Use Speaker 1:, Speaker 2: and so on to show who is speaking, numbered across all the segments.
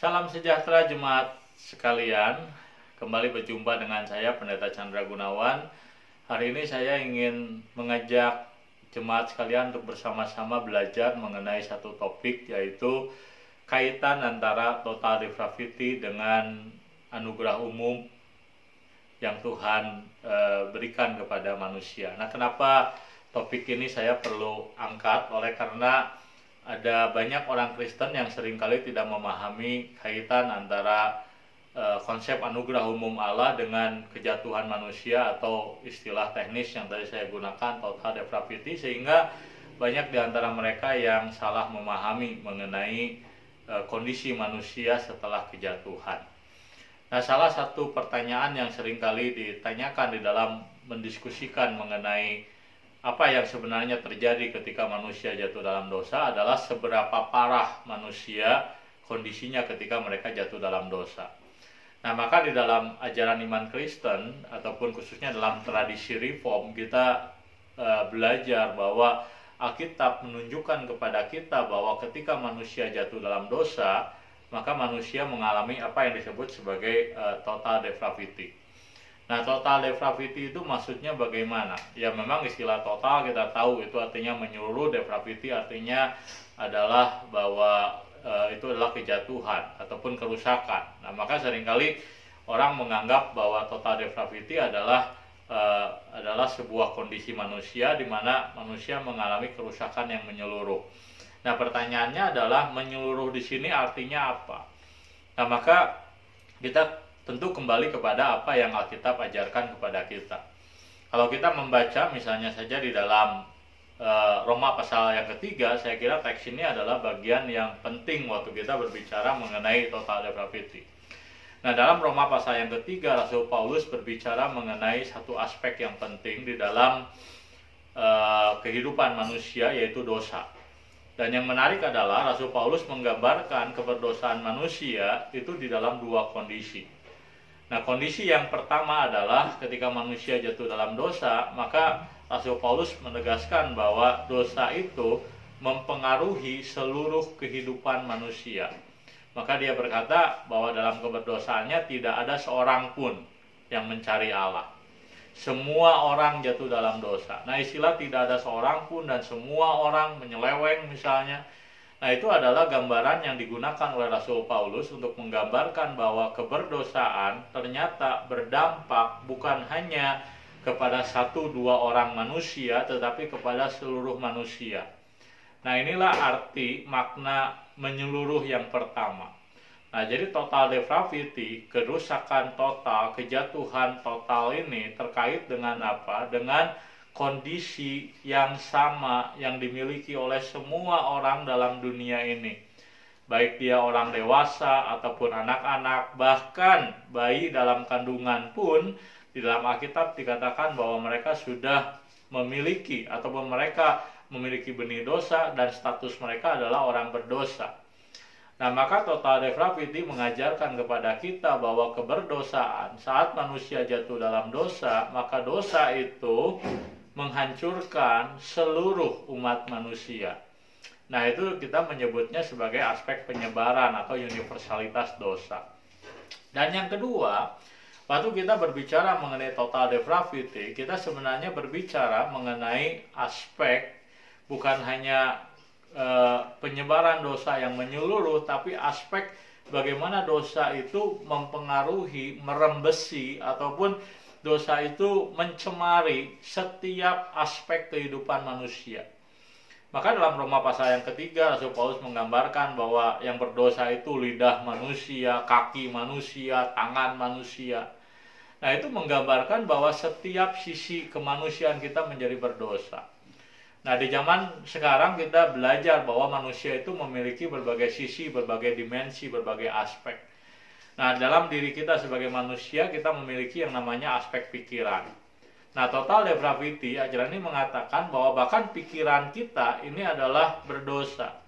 Speaker 1: Salam sejahtera jemaat sekalian. Kembali berjumpa dengan saya Pendeta Chandra Gunawan. Hari ini saya ingin mengajak jemaat sekalian untuk bersama-sama belajar mengenai satu topik, yaitu kaitan antara total depravity dengan anugerah umum yang Tuhan berikan kepada manusia. Nah, kenapa topik ini saya perlu angkat? Oleh karena ada banyak orang Kristen yang seringkali tidak memahami kaitan antara konsep anugerah umum Allah dengan kejatuhan manusia, atau istilah teknis yang tadi saya gunakan, total depravity, sehingga banyak di antara mereka yang salah memahami mengenai kondisi manusia setelah kejatuhan. Nah, salah satu pertanyaan yang seringkali ditanyakan di dalam mendiskusikan mengenai apa yang sebenarnya terjadi ketika manusia jatuh dalam dosa adalah seberapa parah manusia kondisinya ketika mereka jatuh dalam dosa. Nah, maka di dalam ajaran iman Kristen ataupun khususnya dalam tradisi Reform, kita belajar bahwa Alkitab menunjukkan kepada kita bahwa ketika manusia jatuh dalam dosa, maka manusia mengalami apa yang disebut sebagai total depravity. Nah, total depravity itu maksudnya bagaimana? Ya, memang istilah total kita tahu itu artinya menyeluruh. Depravity artinya adalah bahwa itu adalah kejatuhan ataupun kerusakan. Nah, maka seringkali orang menganggap bahwa total depravity adalah sebuah kondisi manusia di mana manusia mengalami kerusakan yang menyeluruh. Nah, pertanyaannya adalah menyeluruh di sini artinya apa? Nah, maka kita tentu kembali kepada apa yang Alkitab ajarkan kepada kita. Kalau kita membaca misalnya saja di dalam Roma pasal yang ketiga, saya kira teks ini adalah bagian yang penting waktu kita berbicara mengenai total depravity. Nah, dalam Roma pasal yang ketiga, Rasul Paulus berbicara mengenai satu aspek yang penting di dalam kehidupan manusia, yaitu dosa. Dan yang menarik adalah Rasul Paulus menggambarkan keberdosaan manusia itu di dalam dua kondisi. Nah, kondisi yang pertama adalah ketika manusia jatuh dalam dosa, maka Rasul Paulus menegaskan bahwa dosa itu mempengaruhi seluruh kehidupan manusia. Maka dia berkata bahwa dalam keberdosaannya tidak ada seorang pun yang mencari Allah. Semua orang jatuh dalam dosa. Nah, istilah tidak ada seorang pun dan semua orang menyeleweng misalnya. Nah, itu adalah gambaran yang digunakan oleh Rasul Paulus untuk menggambarkan bahwa keberdosaan ternyata berdampak bukan hanya kepada satu dua orang manusia, tetapi kepada seluruh manusia. Nah, inilah arti makna menyeluruh yang pertama. Nah, jadi total depravity, kerusakan total, kejatuhan total ini terkait dengan apa? Dengan kondisi yang sama yang dimiliki oleh semua orang dalam dunia ini. Baik dia orang dewasa ataupun anak-anak, bahkan bayi dalam kandungan pun, di dalam Alkitab dikatakan bahwa mereka sudah memiliki ataupun mereka memiliki benih dosa dan status mereka adalah orang berdosa. Nah, maka total depravity mengajarkan kepada kita bahwa keberdosaan, saat manusia jatuh dalam dosa, maka dosa itu menghancurkan seluruh umat manusia. Nah, itu kita menyebutnya sebagai aspek penyebaran atau universalitas dosa. Dan yang kedua, waktu kita berbicara mengenai total depravity, kita sebenarnya berbicara mengenai aspek bukan hanya penyebaran dosa yang menyeluruh, tapi aspek bagaimana dosa itu mempengaruhi, merembesi, ataupun dosa itu mencemari setiap aspek kehidupan manusia. Maka dalam Roma pasal yang ketiga, Rasul Paulus menggambarkan bahwa yang berdosa itu lidah manusia, kaki manusia, tangan manusia. Nah, itu menggambarkan bahwa setiap sisi kemanusiaan kita menjadi berdosa. Nah, di zaman sekarang kita belajar bahwa manusia itu memiliki berbagai sisi, berbagai dimensi, berbagai aspek. Nah, dalam diri kita sebagai manusia, kita memiliki yang namanya aspek pikiran. Nah, total depravity, ajaran ini mengatakan bahwa bahkan pikiran kita ini adalah berdosa.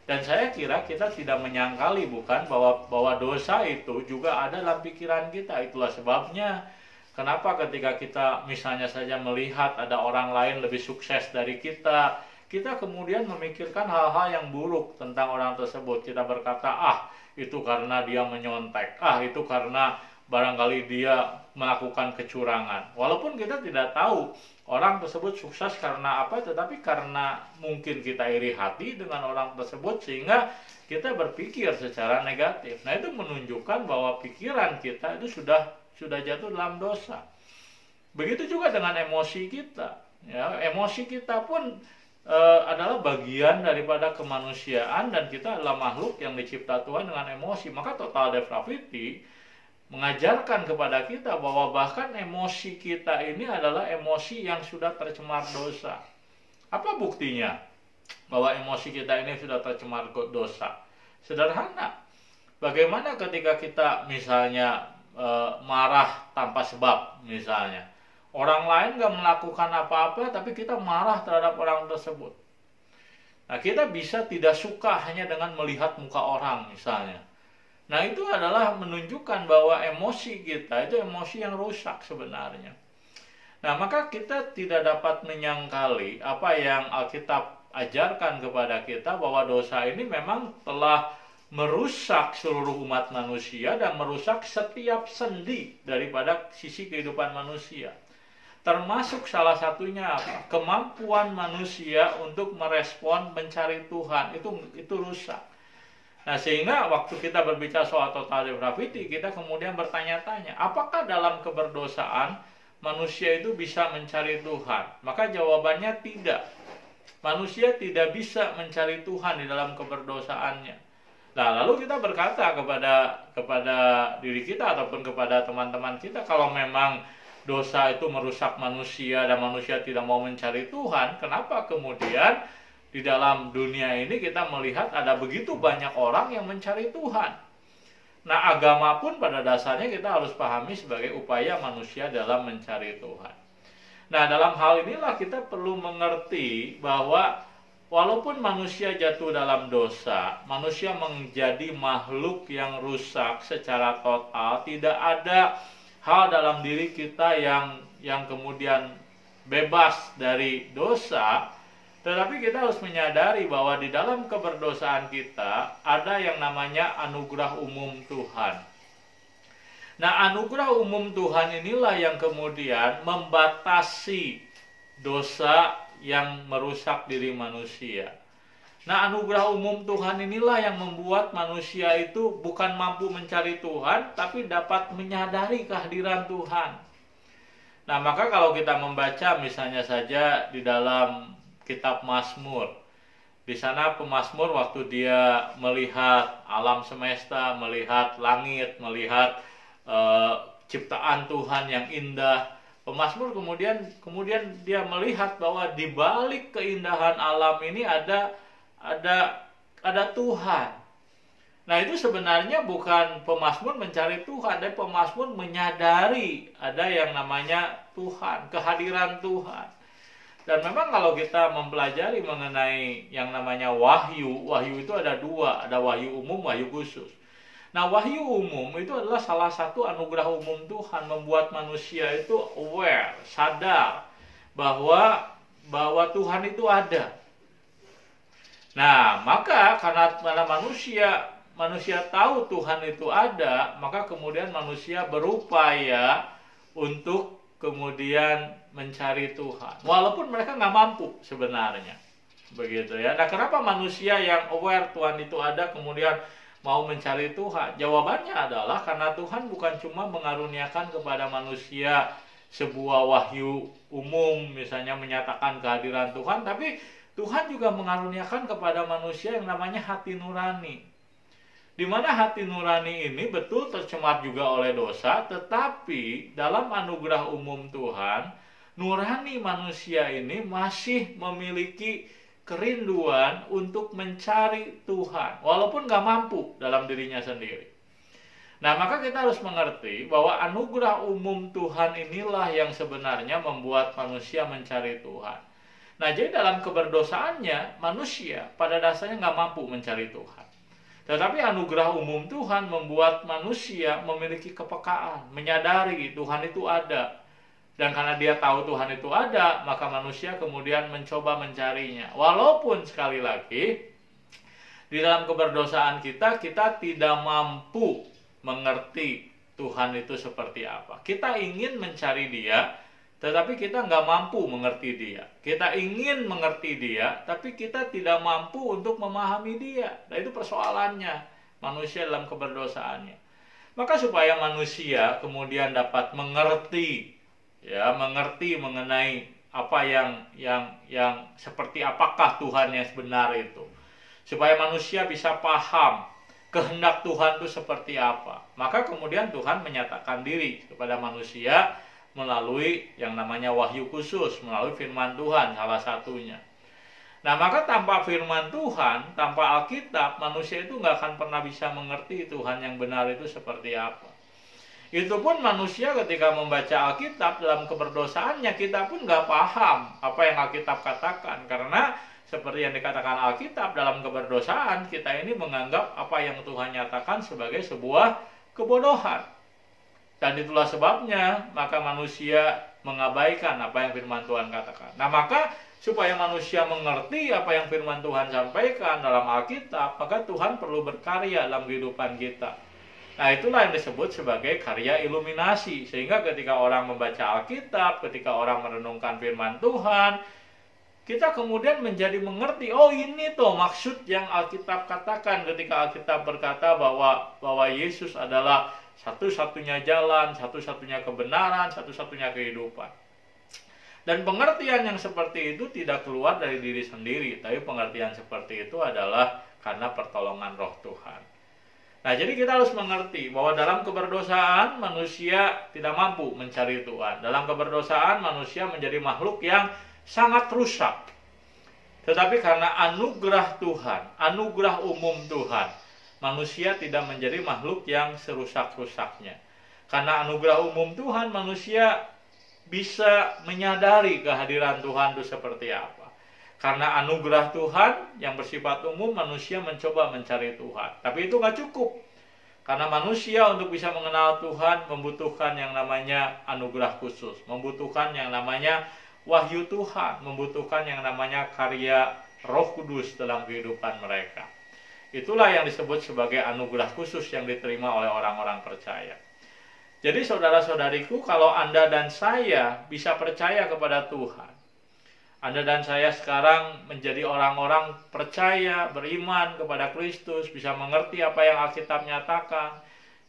Speaker 1: Dan saya kira kita tidak menyangkali bukan bahwa dosa itu juga ada dalam pikiran kita. Itulah sebabnya kenapa ketika kita misalnya saja melihat ada orang lain lebih sukses dari kita, kita kemudian memikirkan hal-hal yang buruk tentang orang tersebut. Kita berkata, itu karena dia menyontek, itu karena barangkali dia melakukan kecurangan. Walaupun kita tidak tahu orang tersebut sukses karena apa, tetapi karena mungkin kita iri hati dengan orang tersebut sehingga kita berpikir secara negatif. Nah, itu menunjukkan bahwa pikiran kita itu sudah jatuh dalam dosa. Begitu juga dengan emosi kita. Ya, emosi kita pun adalah bagian daripada kemanusiaan, dan kita adalah makhluk yang dicipta Tuhan dengan emosi. Maka total depravity mengajarkan kepada kita bahwa bahkan emosi kita ini adalah emosi yang sudah tercemar dosa. Apa buktinya bahwa emosi kita ini sudah tercemar dosa? Sederhana. Bagaimana ketika kita misalnya marah tanpa sebab misalnya. Orang lain gak melakukan apa-apa, tapi kita marah terhadap orang tersebut. Nah, kita bisa tidak suka hanya dengan melihat muka orang misalnya. Nah, itu adalah menunjukkan bahwa emosi kita itu emosi yang rusak sebenarnya. Nah, maka kita tidak dapat menyangkali apa yang Alkitab ajarkan kepada kita, bahwa dosa ini memang telah merusak seluruh umat manusia dan merusak setiap sendi daripada sisi kehidupan manusia. Termasuk salah satunya kemampuan manusia untuk merespon mencari Tuhan, itu rusak. Nah, sehingga waktu kita berbicara soal total depravity, kita kemudian bertanya-tanya, apakah dalam keberdosaan manusia itu bisa mencari Tuhan? Maka jawabannya tidak. Manusia tidak bisa mencari Tuhan di dalam keberdosaannya. Nah, lalu kita berkata kepada diri kita ataupun kepada teman-teman kita, kalau memang dosa itu merusak manusia dan manusia tidak mau mencari Tuhan, kenapa kemudian di dalam dunia ini kita melihat ada begitu banyak orang yang mencari Tuhan? Nah, agama pun pada dasarnya kita harus pahami sebagai upaya manusia dalam mencari Tuhan. Nah, dalam hal inilah kita perlu mengerti bahwa walaupun manusia jatuh dalam dosa, manusia menjadi makhluk yang rusak secara total, tidak ada hal dalam diri kita yang kemudian bebas dari dosa, tetapi kita harus menyadari bahwa di dalam keberdosaan kita ada yang namanya anugerah umum Tuhan. Nah, anugerah umum Tuhan inilah yang kemudian membatasi dosa yang merusak diri manusia. Nah, anugerah umum Tuhan inilah yang membuat manusia itu bukan mampu mencari Tuhan, tapi dapat menyadari kehadiran Tuhan. Nah, maka kalau kita membaca misalnya saja di dalam kitab Mazmur, di sana pemazmur waktu dia melihat alam semesta, melihat langit, melihat ciptaan Tuhan yang indah, pemazmur kemudian dia melihat bahwa di balik keindahan alam ini ada Tuhan. Nah, itu sebenarnya bukan pemazmur mencari Tuhan, tapi pemazmur menyadari ada yang namanya Tuhan, kehadiran Tuhan. Dan memang kalau kita mempelajari mengenai yang namanya wahyu itu ada dua, ada wahyu umum, wahyu khusus. Nah, wahyu umum itu adalah salah satu anugerah umum Tuhan, membuat manusia itu aware, sadar bahwa Tuhan itu ada. Nah, maka karena manusia tahu Tuhan itu ada, maka kemudian manusia berupaya untuk kemudian mencari Tuhan. Walaupun mereka nggak mampu sebenarnya. Begitu ya. Nah, kenapa manusia yang aware Tuhan itu ada kemudian mau mencari Tuhan? Jawabannya adalah karena Tuhan bukan cuma mengaruniakan kepada manusia sebuah wahyu umum, misalnya menyatakan kehadiran Tuhan, tapi Tuhan juga mengaruniakan kepada manusia yang namanya hati nurani. Di mana hati nurani ini betul tercemar juga oleh dosa, tetapi dalam anugerah umum Tuhan, nurani manusia ini masih memiliki kerinduan untuk mencari Tuhan, walaupun gak mampu dalam dirinya sendiri. Nah, maka kita harus mengerti bahwa anugerah umum Tuhan inilah yang sebenarnya membuat manusia mencari Tuhan. Nah, jadi dalam keberdosaannya, manusia pada dasarnya gak mampu mencari Tuhan. Tetapi anugerah umum Tuhan membuat manusia memiliki kepekaan, menyadari Tuhan itu ada. Dan karena dia tahu Tuhan itu ada, maka manusia kemudian mencoba mencarinya. Walaupun sekali lagi, di dalam keberdosaan kita tidak mampu mengerti Tuhan itu seperti apa. Kita ingin mencari dia, tetapi kita nggak mampu mengerti dia. Kita ingin mengerti dia, tapi kita tidak mampu untuk memahami dia. Nah, itu persoalannya manusia dalam keberdosaannya. Maka supaya manusia kemudian dapat mengerti mengenai apa yang seperti apakah Tuhan yang benar itu, supaya manusia bisa paham kehendak Tuhan itu seperti apa, maka kemudian Tuhan menyatakan diri kepada manusia melalui yang namanya wahyu khusus, melalui firman Tuhan salah satunya. Nah, maka tanpa firman Tuhan, tanpa Alkitab, manusia itu nggak akan pernah bisa mengerti Tuhan yang benar itu seperti apa. Itu pun manusia ketika membaca Alkitab dalam keberdosaannya, kita pun nggak paham apa yang Alkitab katakan. Karena seperti yang dikatakan Alkitab, dalam keberdosaan kita ini menganggap apa yang Tuhan nyatakan sebagai sebuah kebodohan. Dan itulah sebabnya maka manusia mengabaikan apa yang firman Tuhan katakan. Nah, maka supaya manusia mengerti apa yang firman Tuhan sampaikan dalam Alkitab, maka Tuhan perlu berkarya dalam kehidupan kita. Nah, itulah yang disebut sebagai karya iluminasi. Sehingga ketika orang membaca Alkitab, ketika orang merenungkan firman Tuhan, kita kemudian menjadi mengerti, oh ini tuh maksud yang Alkitab katakan ketika Alkitab berkata bahwa Yesus adalah satu-satunya jalan, satu-satunya kebenaran, satu-satunya kehidupan. Dan pengertian yang seperti itu tidak keluar dari diri sendiri, tapi pengertian seperti itu adalah karena pertolongan Roh Tuhan. Nah, jadi kita harus mengerti bahwa dalam keberdosaan manusia tidak mampu mencari Tuhan. Dalam keberdosaan manusia menjadi makhluk yang sangat rusak. Tetapi karena anugerah Tuhan, anugerah umum Tuhan, manusia tidak menjadi makhluk yang serusak-rusaknya. Karena anugerah umum Tuhan, manusia bisa menyadari kehadiran Tuhan itu seperti apa. Karena anugerah Tuhan yang bersifat umum, manusia mencoba mencari Tuhan. Tapi itu nggak cukup. Karena manusia untuk bisa mengenal Tuhan membutuhkan yang namanya anugerah khusus. Membutuhkan yang namanya wahyu Tuhan. Membutuhkan yang namanya karya Roh Kudus dalam kehidupan mereka. Itulah yang disebut sebagai anugerah khusus yang diterima oleh orang-orang percaya. Jadi saudara-saudariku, kalau Anda dan saya bisa percaya kepada Tuhan, Anda dan saya sekarang menjadi orang-orang percaya, beriman kepada Kristus, bisa mengerti apa yang Alkitab nyatakan,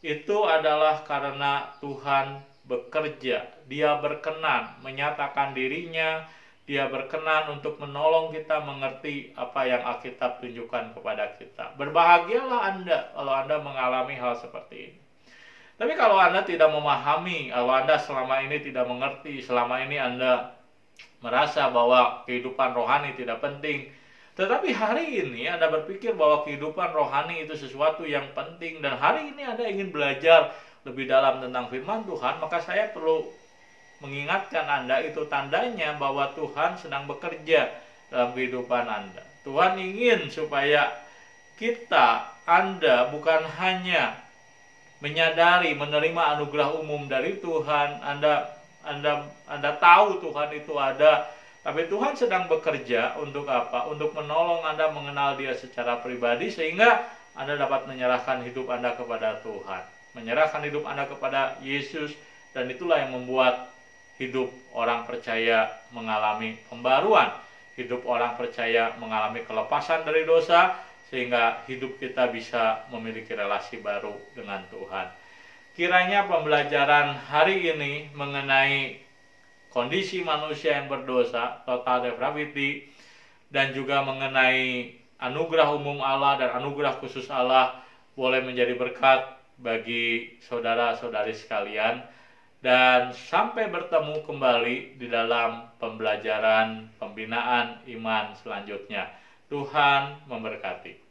Speaker 1: itu adalah karena Tuhan bekerja. Dia berkenan menyatakan dirinya, Dia berkenan untuk menolong kita mengerti apa yang Alkitab tunjukkan kepada kita. Berbahagialah Anda kalau Anda mengalami hal seperti ini. Tapi kalau Anda tidak memahami, kalau Anda selama ini tidak mengerti, selama ini Anda merasa bahwa kehidupan rohani tidak penting, tetapi hari ini Anda berpikir bahwa kehidupan rohani itu sesuatu yang penting, dan hari ini Anda ingin belajar lebih dalam tentang firman Tuhan, maka saya perlu mengingatkan Anda, itu tandanya bahwa Tuhan sedang bekerja dalam kehidupan Anda. Tuhan ingin supaya kita, Anda, bukan hanya menyadari, menerima anugerah umum dari Tuhan, Anda tahu Tuhan itu ada, tapi Tuhan sedang bekerja untuk apa? Untuk menolong Anda mengenal Dia secara pribadi, sehingga Anda dapat menyerahkan hidup Anda kepada Tuhan, menyerahkan hidup Anda kepada Yesus, dan itulah yang membuat hidup orang percaya mengalami pembaruan, hidup orang percaya mengalami kelepasan dari dosa, sehingga hidup kita bisa memiliki relasi baru dengan Tuhan. Kiranya pembelajaran hari ini mengenai kondisi manusia yang berdosa, total depravity, dan juga mengenai anugerah umum Allah dan anugerah khusus Allah boleh menjadi berkat bagi saudara-saudari sekalian. Dan sampai bertemu kembali di dalam pembelajaran pembinaan iman selanjutnya. Tuhan memberkati.